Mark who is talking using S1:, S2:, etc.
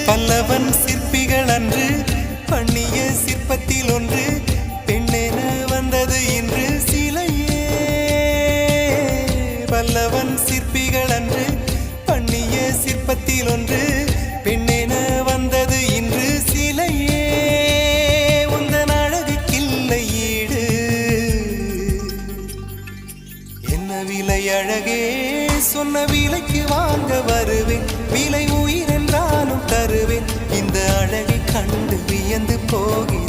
S1: பல்லவன் சிற்பிகள் அன்று பண்ணிய சிற்பத்தில் ஒன்று பெண்ணென வந்தது இன்று சிலையே. பல்லவன் சிற்பிகள் அன்று பண்ணிய சிற்பத்தில் ஒன்று பெண்ணென வந்தது இன்று சிலையே. உந்தன் அழகுக்கில்லை ஈடு, என்ன விலை அழகே, சொன்ன விலைக்கு வாங்க வருவேன், விலை உயிர் என்றாலும் தருவேன். இந்த அழகை கண்டு வியந்து போகிறேன்.